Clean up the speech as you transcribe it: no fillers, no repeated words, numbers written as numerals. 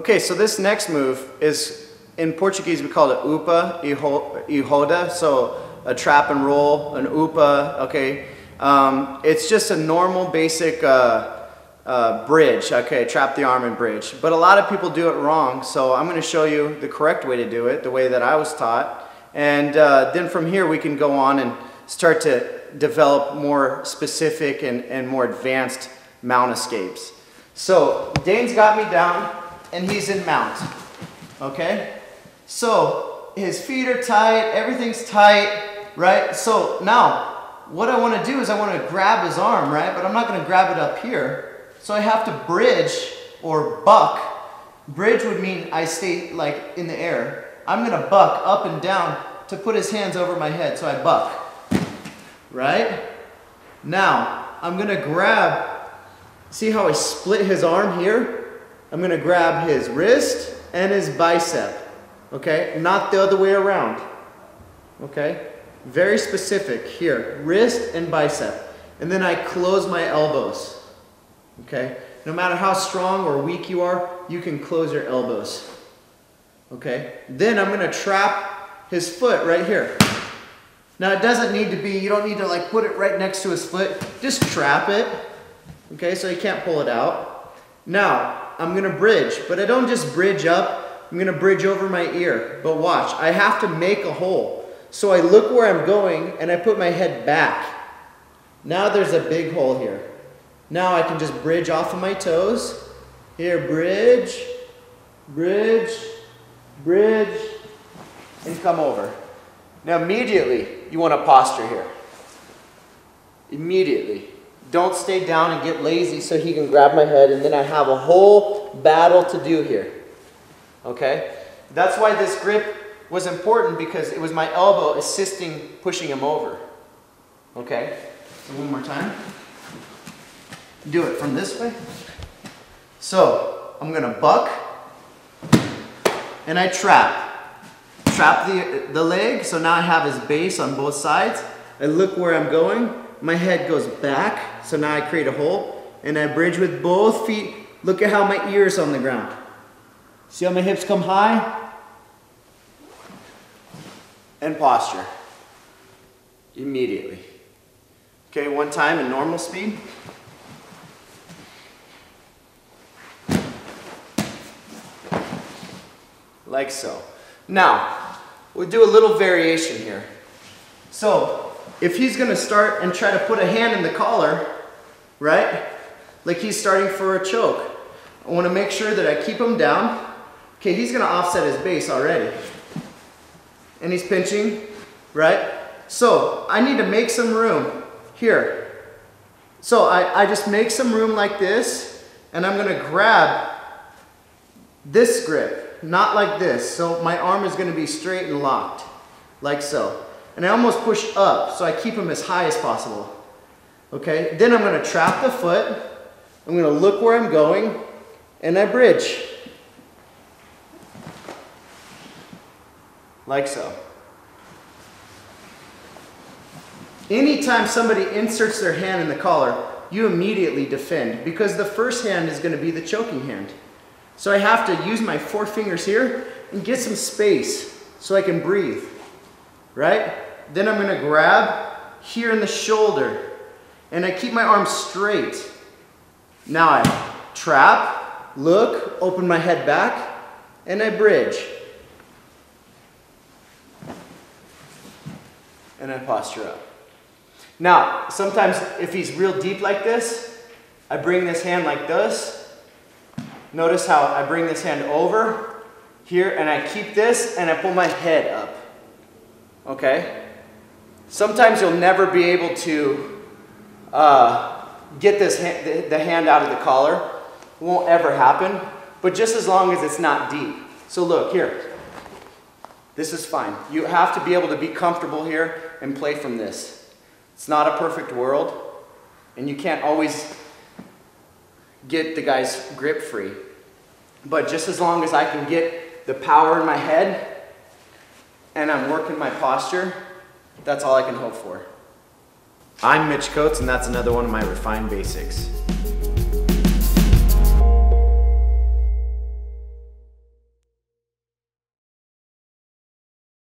Okay, so this next move is, in Portuguese we call it upa e roda, so a trap and roll, an upa, okay. It's just a normal basic bridge, okay, trap the arm and bridge. But a lot of people do it wrong, so I'm going to show you the correct way to do it, the way that I was taught. And then from here we can go on and start to develop more specific and more advanced mount escapes. So Dane's got me down and he's in mount, okay? So his feet are tight, everything's tight, right? So now what I want to do is I want to grab his arm, right? But I'm not going to grab it up here. So I have to bridge or buck. Bridge would mean I stay like in the air. I'm going to buck up and down to put his hands over my head. So I buck, right? Now I'm going to grab, see how I split his arm here? I'm going to grab his wrist and his bicep, okay? Not the other way around, okay? Very specific here, wrist and bicep. And then I close my elbows, okay? No matter how strong or weak you are, you can close your elbows, okay? Then I'm gonna trap his foot right here. Now it doesn't need to be, you don't need to like put it right next to his foot, just trap it, okay? So you can't pull it out. Now, I'm gonna bridge, but I don't just bridge up, I'm gonna bridge over my ear. But watch, I have to make a hole. So I look where I'm going and I put my head back. Now there's a big hole here. Now I can just bridge off of my toes. Here, bridge, bridge, bridge, and come over. Now immediately you want to posture here. Immediately. Don't stay down and get lazy so he can grab my head and then I have a whole battle to do here. Okay? That's why this grip was important, because it was my elbow assisting pushing him over. Okay? So one more time. Do it from this way. So I'm gonna buck and I trap. Trap the leg, so now I have his base on both sides. I look where I'm going, my head goes back, so now I create a hole, and I bridge with both feet. Look at how my ear's on the ground. See how my hips come high? And posture. Immediately. Okay, one time in normal speed. Like so. Now, we'll do a little variation here. So, if he's gonna start and try to put a hand in the collar, right? Like he's starting for a choke. I wanna make sure that I keep him down. Okay, he's gonna offset his base already. And he's pinching, right? So I need to make some room here. So I just make some room like this, and I'm gonna grab this grip, not like this. So my arm is gonna be straight and locked, like so. And I almost push up, so I keep him as high as possible. Okay, then I'm gonna trap the foot, I'm gonna look where I'm going, and I bridge. Like so. Anytime somebody inserts their hand in the collar, you immediately defend, because the first hand is going to be the choking hand. So I have to use my 4 fingers here and get some space so I can breathe, right? Then I'm going to grab here in the shoulder and I keep my arm straight. Now I trap, look, open my head back, and I bridge. And I posture up. Now, sometimes if he's real deep like this, I bring this hand like this. Notice how I bring this hand over here and I keep this and I pull my head up. Okay? Sometimes you'll never be able to get the hand out of the collar. It won't ever happen, but just as long as it's not deep. So look here. This is fine. You have to be able to be comfortable here and play from this. It's not a perfect world, and you can't always get the guy's grip free. But just as long as I can get the power in my head and I'm working my posture, that's all I can hope for. I'm Mitch Coates, and that's another one of my Refined Basics.